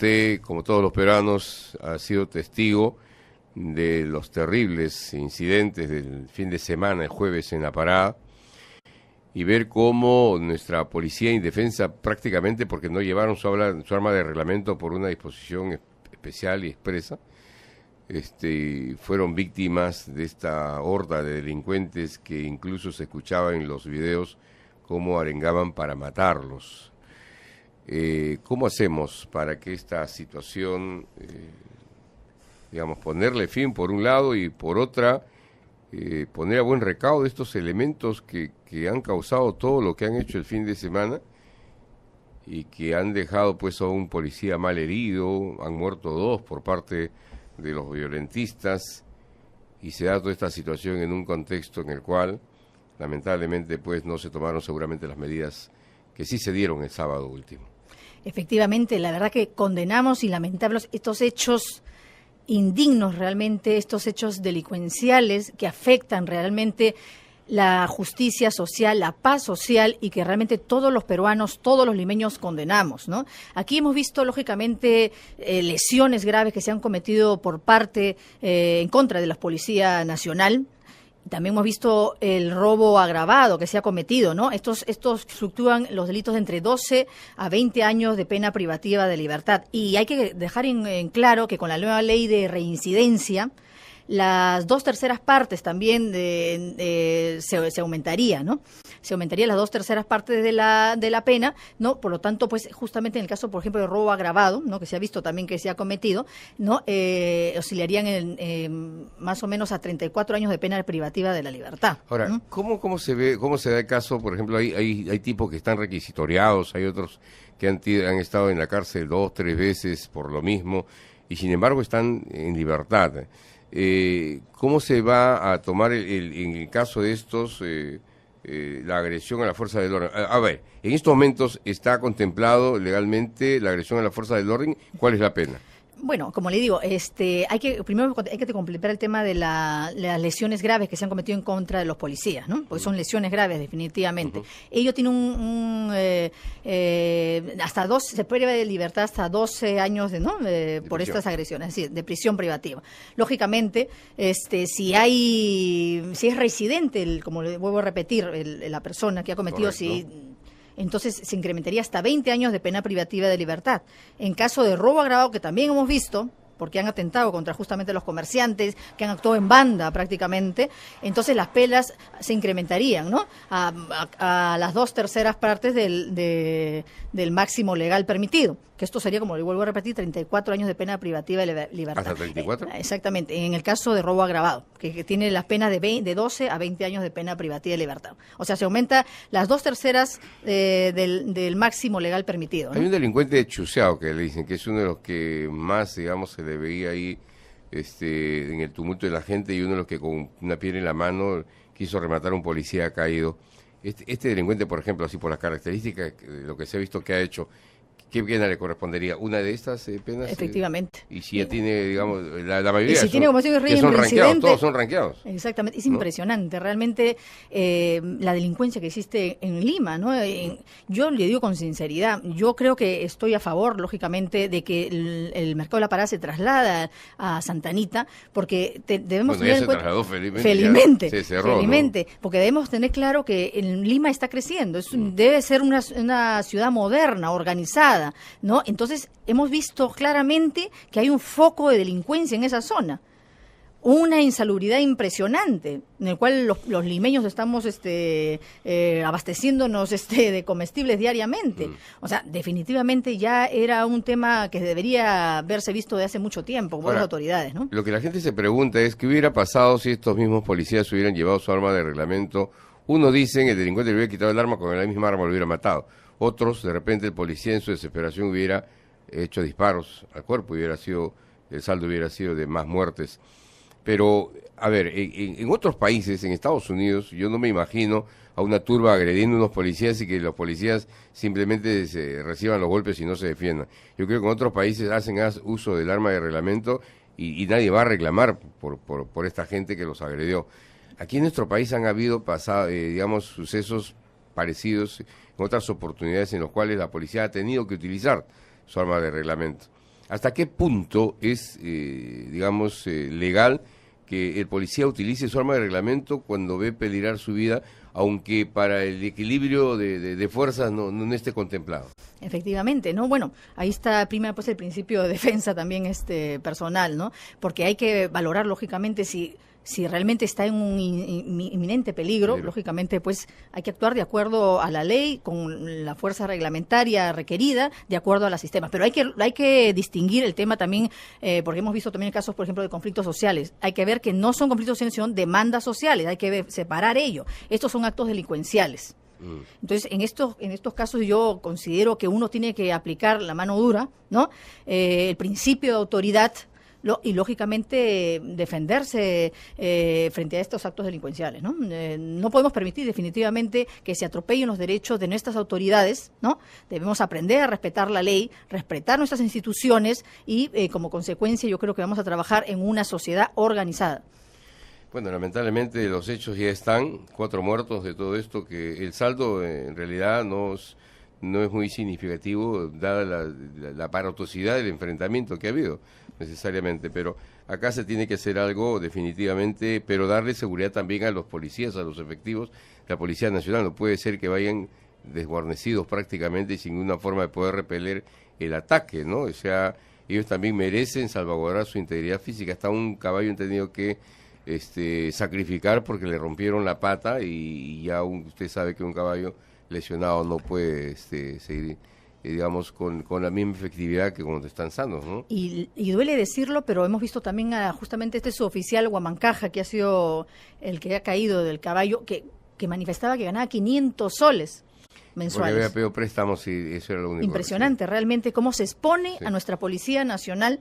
usted, como todos los peruanos, ha sido testigo de los terribles incidentes del fin de semana, el jueves en La Parada, y ver cómo nuestra policía indefensa, prácticamente porque no llevaron su arma de reglamento por una disposición especial y expresa, fueron víctimas de esta horda de delincuentes que incluso se escuchaba en los videos cómo arengaban para matarlos. ¿Cómo hacemos para que esta situación, ponerle fin por un lado y por otra, poner a buen recaudo estos elementos que han causado todo lo que han hecho el fin de semana y que han dejado pues a un policía mal herido, han muerto 2 por parte de los violentistas, y se da toda esta situación en un contexto en el cual lamentablemente pues no se tomaron seguramente las medidas que sí se dieron el sábado último? Efectivamente, la verdad que condenamos y lamentamos estos hechos indignos realmente, estos hechos delincuenciales que afectan realmente la justicia social, la paz social, y que realmente todos los peruanos, todos los limeños condenamos, ¿no? Aquí hemos visto, lógicamente, lesiones graves que se han cometido por parte, en contra de la Policía Nacional. También hemos visto el robo agravado que se ha cometido, ¿no? Estos fluctúan los delitos de entre 12 a 20 años de pena privativa de libertad. Y hay que dejar en claro que con la nueva ley de reincidencia, las 2/3 partes también se aumentaría, ¿no? Se aumentaría las 2/3 partes de la pena, ¿no? Por lo tanto, pues justamente en el caso, por ejemplo, de robo agravado, ¿no? Que se ha visto también que se ha cometido, ¿no? Oscilarían en más o menos a 34 años de pena privativa de la libertad. Ahora, ¿no? ¿cómo se da el caso? Por ejemplo, hay tipos que están requisitoriados, hay otros que han estado en la cárcel 2, 3 veces por lo mismo, y sin embargo están en libertad. ¿Cómo se va a tomar en el caso de estos la agresión a la fuerza del orden? A ver, en estos momentos está contemplado legalmente la agresión a la fuerza del orden. ¿Cuál es la pena? Bueno, como le digo, primero hay que completar el tema de las lesiones graves que se han cometido en contra de los policías, ¿no? Porque son lesiones graves, definitivamente. Ellos tienen hasta 12, se priva de libertad hasta 12 años por estas agresiones, es decir, de prisión privativa. Lógicamente, si es residente, como le vuelvo a repetir, la persona que ha cometido, entonces se incrementaría hasta 20 años de pena privativa de libertad. En caso de robo agravado, que también hemos visto, porque han atentado contra justamente los comerciantes, que han actuado en banda prácticamente, entonces las penas se incrementarían, ¿no? A las 2/3 partes del máximo legal permitido, que esto sería, como le vuelvo a repetir, 34 años de pena privativa de libertad. ¿Hasta 34? Exactamente, en el caso de robo agravado, que tiene las penas de 12 a 20 años de pena privativa de libertad. O sea, se aumenta las 2/3 del máximo legal permitido, ¿no? Hay un delincuente chuceado que le dicen que es uno de los que más, se le veía ahí en el tumulto de la gente, y uno de los que con una piedra en la mano quiso rematar a un policía caído. Este delincuente, por ejemplo, así por las características, lo que se ha visto que ha hecho, ¿qué pena le correspondería? ¿Una de estas penas? Efectivamente. Y si ya tiene, digamos, la mayoría si tiene, como digo, que son ranqueados, todos son ranqueados. Exactamente, es ¿no? Impresionante realmente la delincuencia que existe en Lima, ¿no? Yo le digo con sinceridad, yo creo que estoy a favor, lógicamente, de que el mercado de La Parada se traslada a Santa Anita, porque debemos tener en cuenta... trasladó felizmente. Se cerró, felizmente, ¿no? Porque debemos tener claro que en Lima está creciendo, debe ser una ciudad moderna, organizada, ¿no? Entonces hemos visto claramente que hay un foco de delincuencia en esa zona, una insalubridad impresionante, en el cual los limeños estamos abasteciéndonos de comestibles diariamente. O sea, definitivamente ya era un tema que debería haberse visto de hace mucho tiempo por las autoridades, ¿no? Lo que la gente se pregunta es qué hubiera pasado si estos mismos policías hubieran llevado su arma de reglamento. Uno dicen el delincuente le hubiera quitado el arma, con la misma arma lo hubiera matado. Otros, de repente, el policía en su desesperación hubiera hecho disparos al cuerpo, el saldo hubiera sido de más muertes. Pero, a ver, en otros países, en Estados Unidos, yo no me imagino a una turba agrediendo a unos policías y que los policías simplemente reciban los golpes y no se defiendan. Yo creo que en otros países hacen uso del arma de reglamento y nadie va a reclamar por esta gente que los agredió. Aquí en nuestro país han habido sucesos parecidos en otras oportunidades en los cuales la policía ha tenido que utilizar su arma de reglamento. ¿hasta qué punto es, digamos, legal que el policía utilice su arma de reglamento cuando ve peligrar su vida, aunque para el equilibrio de fuerzas no esté contemplado? Efectivamente, ¿no? Bueno, ahí está prima pues el principio de defensa también personal, ¿no? Porque hay que valorar lógicamente si realmente está en un inminente peligro, lógicamente pues hay que actuar de acuerdo a la ley, con la fuerza reglamentaria requerida, de acuerdo a los sistemas. Pero hay que distinguir el tema también, porque hemos visto también casos, por ejemplo, de conflictos sociales. Hay que ver que no son conflictos sociales, sino demandas sociales, hay que separar ello. Estos son actos delincuenciales. Entonces, en estos casos yo considero que uno tiene que aplicar la mano dura, ¿no? El principio de autoridad, y lógicamente defenderse frente a estos actos delincuenciales, ¿no? No podemos permitir definitivamente que se atropellen los derechos de nuestras autoridades, ¿no? Debemos aprender a respetar la ley, respetar nuestras instituciones y como consecuencia yo creo que vamos a trabajar en una sociedad organizada. Bueno, lamentablemente los hechos ya están, 4 muertos de todo esto, que el saldo en realidad no es muy significativo, dada la aparatosidad del enfrentamiento que ha habido, necesariamente, pero acá se tiene que hacer algo definitivamente, pero darle seguridad también a los policías, a los efectivos de la Policía Nacional. No puede ser que vayan desguarnecidos prácticamente y sin una forma de poder repeler el ataque, ¿no? O sea, ellos también merecen salvaguardar su integridad física. Hasta un caballo han tenido que sacrificar porque le rompieron la pata y ya usted sabe que un caballo lesionado no puede seguir, digamos, con la misma efectividad que cuando están sanos, ¿no? Y duele decirlo, pero hemos visto también justamente suboficial Huamancaja, que ha sido el que ha caído del caballo, que manifestaba que ganaba 500 soles mensuales. Porque había pedido préstamos y eso era lo único. Impresionante, realmente, cómo se expone a nuestra Policía Nacional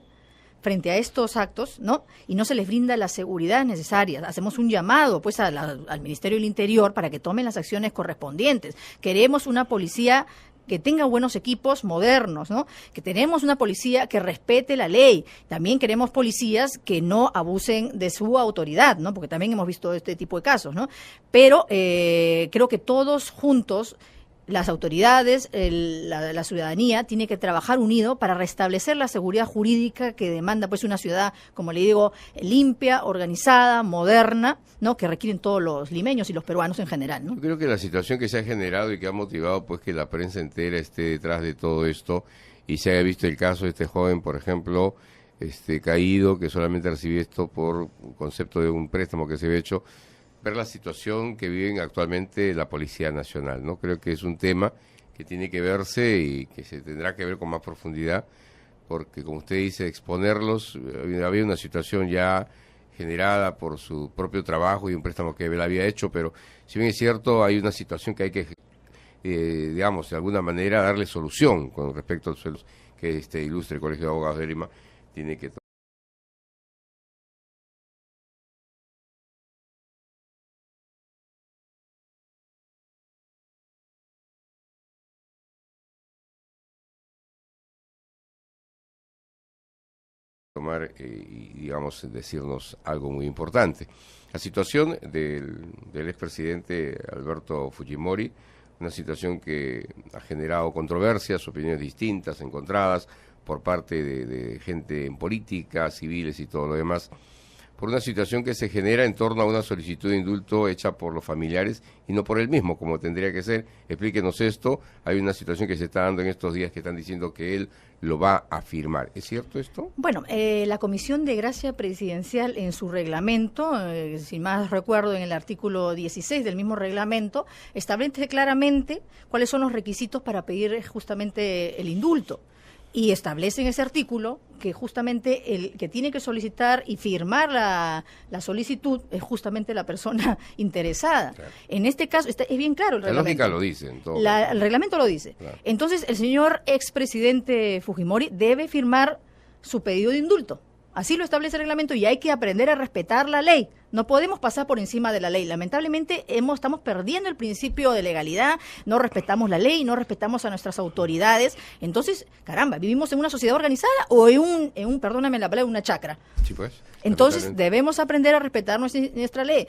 frente a estos actos, ¿no? Y no se les brinda la seguridad necesaria. Hacemos un llamado, pues, al Ministerio del Interior para que tomen las acciones correspondientes. Queremos una policía que tenga buenos equipos modernos, ¿no? Que tenemos una policía que respete la ley. También queremos policías que no abusen de su autoridad, ¿no? Porque también hemos visto este tipo de casos, ¿no? Pero creo que todos juntos, las autoridades, la ciudadanía, tiene que trabajar unido para restablecer la seguridad jurídica que demanda pues una ciudad, como le digo, limpia, organizada, moderna, ¿no? Que requieren todos los limeños y los peruanos en general, ¿no? Yo creo que la situación que se ha generado y que ha motivado pues que la prensa entera esté detrás de todo esto y se haya visto el caso de este joven, por ejemplo, caído, que solamente recibió esto por concepto de un préstamo que se había hecho, ver la situación que viven actualmente la Policía Nacional, ¿no? Creo que es un tema que tiene que verse y que se tendrá que ver con más profundidad, porque como usted dice, exponerlos, había una situación ya generada por su propio trabajo y un préstamo que él había hecho, pero si bien es cierto, hay una situación que hay que, digamos, de alguna manera darle solución con respecto a los suelos que este ilustre Colegio de Abogados de Lima tiene que tomar y, digamos, decirnos algo muy importante. La situación del expresidente Alberto Fujimori, una situación que ha generado controversias, opiniones distintas, encontradas por parte de gente en política, civiles y todo lo demás, por una situación que se genera en torno a una solicitud de indulto hecha por los familiares y no por él mismo, como tendría que ser. Explíquenos esto. Hay una situación que se está dando en estos días que están diciendo que él lo va a firmar. ¿Es cierto esto? Bueno, la Comisión de Gracia Presidencial en su reglamento, si más recuerdo en el artículo 16 del mismo reglamento, establece claramente cuáles son los requisitos para pedir justamente el indulto. Y establece en ese artículo que justamente el que tiene que solicitar y firmar la solicitud es justamente la persona interesada. Claro. En este caso, es bien claro el reglamento. La lógica lo dice. El reglamento lo dice. Claro. Entonces, el señor expresidente Fujimori debe firmar su pedido de indulto. Así lo establece el reglamento y hay que aprender a respetar la ley. No podemos pasar por encima de la ley. Lamentablemente estamos perdiendo el principio de legalidad, no respetamos la ley, no respetamos a nuestras autoridades. Entonces, caramba, ¿vivimos en una sociedad organizada o en perdóname la palabra, una chacra? Sí, pues. Entonces, debemos aprender a respetar nuestra ley.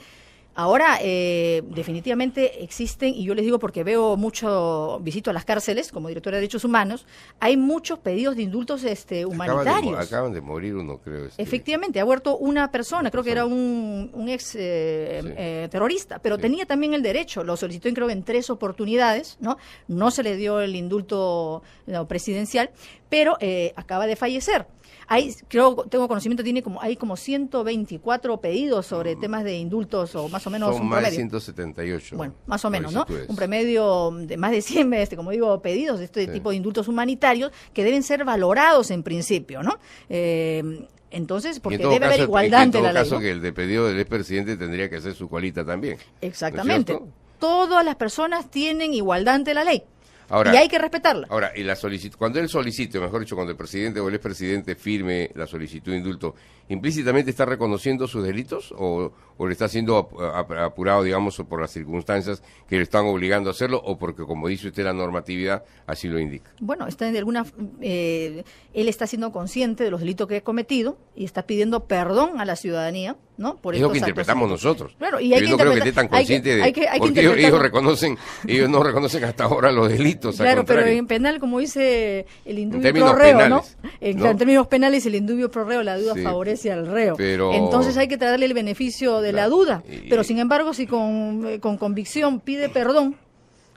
Ahora, definitivamente existen, y yo les digo porque veo mucho, visito a las cárceles como directora de Derechos Humanos, hay muchos pedidos de indultos humanitarios. Acaban de morir uno, creo. Efectivamente, ha muerto una persona, creo que era un ex terrorista, pero tenía también el derecho, lo solicitó creo en 3 oportunidades, ¿no? No se le dio el indulto presidencial, pero acaba de fallecer. Tengo conocimiento, hay como 124 pedidos sobre temas de indultos, o más o menos son un más promedio. de 178. Bueno, más o menos, ¿no? Un promedio de más de 100, como digo, pedidos de este tipo de indultos humanitarios que deben ser valorados en principio, ¿no? Entonces, porque debe haber igualdad ante la ley. En todo caso, que el de pedido del expresidente tendría que hacer su colita también. Exactamente. ¿No es cierto? Todas las personas tienen igualdad ante la ley. Ahora, y hay que respetarla. Ahora, y cuando él solicite, mejor dicho, cuando el presidente o el expresidente firme la solicitud de indulto, ¿implícitamente está reconociendo sus delitos o le está siendo apurado, digamos, por las circunstancias que le están obligando a hacerlo o porque, como dice usted, la normatividad así lo indica? Bueno, él está siendo consciente de los delitos que ha cometido y está pidiendo perdón a la ciudadanía, ¿no? Es lo que interpretamos nosotros. Claro, y yo no creo que esté tan consciente porque ellos no reconocen hasta ahora los delitos. Claro, pero en penal, como dice el indubio pro reo, ¿no? En términos penales, el indubio pro reo, la duda favorece al reo. Entonces hay que darle el beneficio de la duda. Pero sin embargo, si con convicción pide perdón,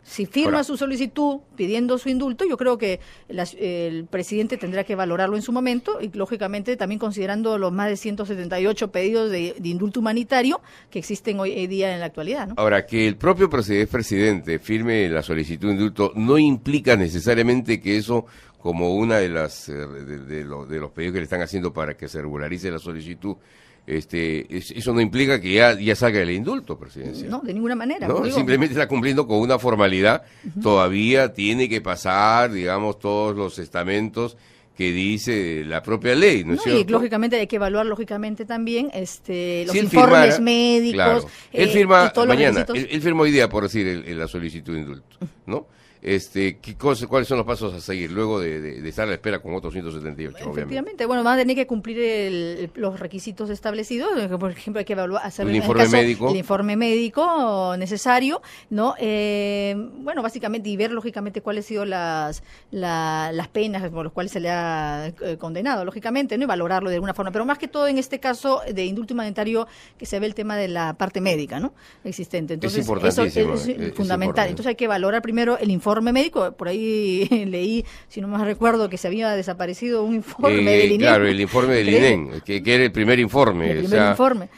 si firma su solicitud pidiendo su indulto, yo creo que el presidente tendrá que valorarlo en su momento y, lógicamente, también considerando los más de 178 pedidos de indulto humanitario que existen hoy día en la actualidad, ¿no? Ahora, que el propio presidente firme la solicitud de indulto no implica necesariamente que eso, como una de las de los pedidos que le están haciendo para que se regularice la solicitud, eso no implica que ya salga el indulto presidencial. No, de ninguna manera. ¿No? Simplemente está cumpliendo con una formalidad. Todavía tiene que pasar, digamos, todos los estamentos que dice la propia ley, ¿no es cierto? Y lógicamente hay que evaluar también los informes médicos. Claro. Él firma mañana, él firma hoy día, por decir, la solicitud de indulto, ¿no? ¿Cuáles son los pasos a seguir luego de estar a la espera con otros 178? Efectivamente, obviamente. Bueno, van a tener que cumplir los requisitos establecidos, por ejemplo, hay que hacer el informe médico necesario, ¿no? Bueno, básicamente, y ver lógicamente cuáles han sido las penas por las cuales se le ha condenado, lógicamente, ¿no? Y valorarlo de alguna forma, pero más que todo en este caso de indulto humanitario, que se ve el tema de la parte médica, ¿no? Existente. Entonces, eso es fundamental. Entonces hay que valorar primero el informe médico. Por ahí leí, si no me recuerdo, que se había desaparecido un informe del INEM. Claro, el informe del INEM, que era el primer informe.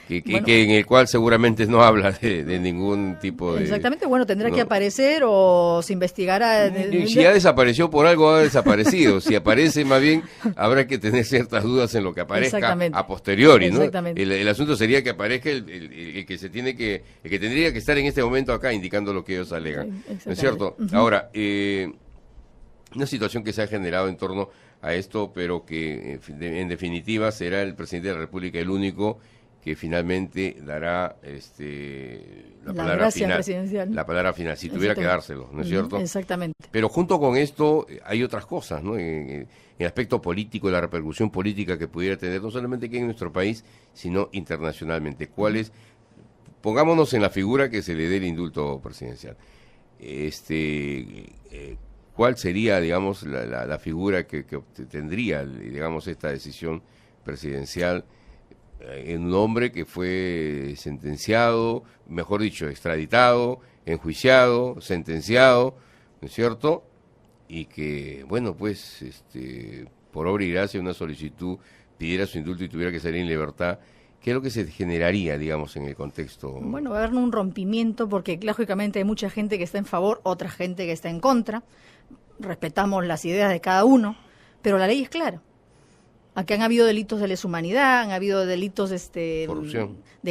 Que en el cual seguramente no habla de ningún tipo de... Exactamente, bueno, tendrá que aparecer o se investigará... Si ya desapareció por algo, ha desaparecido. Si aparece, más bien, habrá que tener ciertas dudas en lo que aparezca a posteriori, ¿no? El asunto sería que aparezca el que tendría que estar en este momento acá indicando lo que ellos alegan. ¿No es cierto? Ahora, una situación que se ha generado en torno a esto, pero que en definitiva será el presidente de la República el único que finalmente dará la palabra final. Presidencial. La palabra final, si tuviera que dárselo, ¿no es cierto? Exactamente. Pero junto con esto hay otras cosas, ¿no? En el aspecto político, la repercusión política que pudiera tener, no solamente aquí en nuestro país, sino internacionalmente. Pongámonos en la figura que se le dé el indulto presidencial. ¿Cuál sería, digamos, la figura que tendría, digamos, esta decisión presidencial en un hombre que fue sentenciado, mejor dicho, extraditado, enjuiciado, sentenciado, ¿no es cierto? Y que, bueno, pues, por obra y gracia, una solicitud pidiera su indulto y tuviera que salir en libertad? ¿Qué es lo que se generaría, digamos, en el contexto? Bueno, va a haber un rompimiento porque, lógicamente, hay mucha gente que está en favor, otra gente que está en contra. Respetamos las ideas de cada uno, pero la ley es clara. Aquí han habido delitos de lesa humanidad, han habido delitos de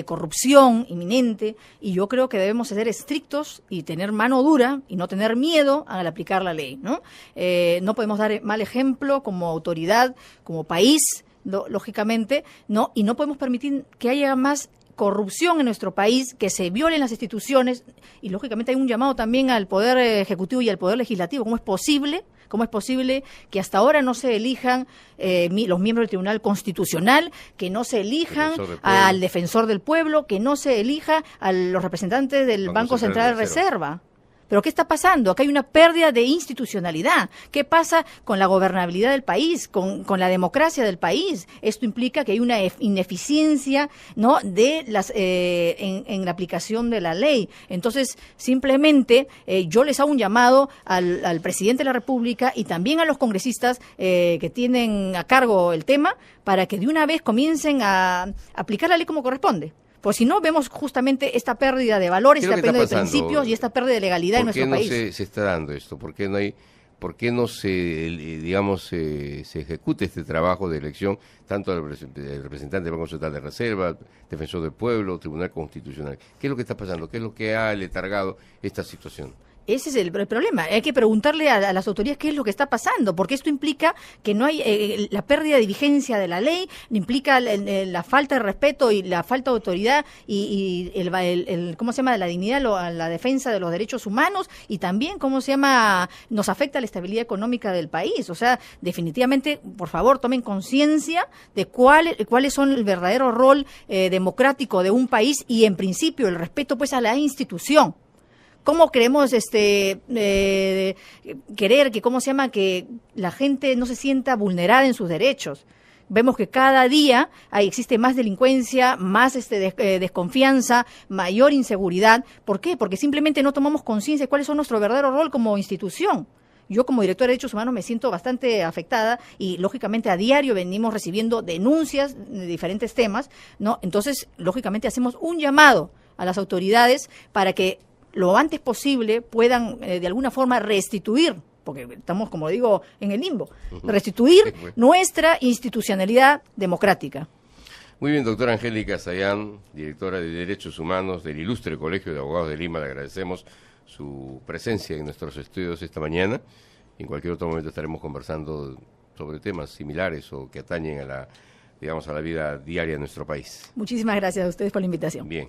corrupción inminente, y yo creo que debemos ser estrictos y tener mano dura y no tener miedo al aplicar la ley, ¿no? No podemos dar mal ejemplo como autoridad, como país, lógicamente, ¿no? Y no podemos permitir que haya más corrupción en nuestro país, que se violen las instituciones, y lógicamente hay un llamado también al Poder Ejecutivo y al Poder Legislativo. ¿Cómo es posible ¿Cómo es posible que hasta ahora no se elijan los miembros del Tribunal Constitucional, que no se elijan al defensor del pueblo, que no se elija a los representantes del Banco Central de Reserva? ¿Pero qué está pasando? Acá hay una pérdida de institucionalidad. ¿Qué pasa con la gobernabilidad del país, con la democracia del país? Esto implica que hay una ineficiencia, ¿no?, de en la aplicación de la ley. Entonces, simplemente yo les hago un llamado al presidente de la República y también a los congresistas que tienen a cargo el tema para que de una vez comiencen a aplicar la ley como corresponde. Pues si no, vemos justamente esta pérdida de valores, esta pérdida de principios y esta pérdida de legalidad en nuestro país. ¿Por qué no se está dando esto? ¿Por qué no se, digamos, se ejecute este trabajo de elección, tanto del representante del Banco Central de Reserva, defensor del pueblo, Tribunal Constitucional? ¿Qué es lo que está pasando? ¿Qué es lo que ha letargado esta situación? Ese es el problema. Hay que preguntarle a las autoridades qué es lo que está pasando, porque esto implica que no hay la pérdida de vigencia de la ley, implica la falta de respeto y la falta de autoridad y ¿cómo se llama?, la dignidad, la defensa de los derechos humanos, y también, ¿cómo se llama?, nos afecta la estabilidad económica del país. O sea, definitivamente, por favor, tomen conciencia de cuáles son el verdadero rol democrático de un país y, en principio, el respeto pues a la institución. ¿Cómo queremos querer que, que la gente no se sienta vulnerada en sus derechos? Vemos que cada día existe más delincuencia, más desconfianza, mayor inseguridad. ¿Por qué? Porque simplemente no tomamos conciencia de cuál es nuestro verdadero rol como institución. Yo, como directora de Derechos Humanos, me siento bastante afectada y, lógicamente, a diario venimos recibiendo denuncias de diferentes temas, ¿no? Entonces, lógicamente, hacemos un llamado a las autoridades para que lo antes posible puedan de alguna forma restituir, porque estamos, como digo, en el limbo, restituir nuestra institucionalidad democrática. Muy bien, doctora Angélica Sayán, directora de Derechos Humanos del Ilustre Colegio de Abogados de Lima. Le agradecemos su presencia en nuestros estudios esta mañana. En cualquier otro momento estaremos conversando sobre temas similares o que atañen a la vida diaria de nuestro país. Muchísimas gracias a ustedes por la invitación. Bien.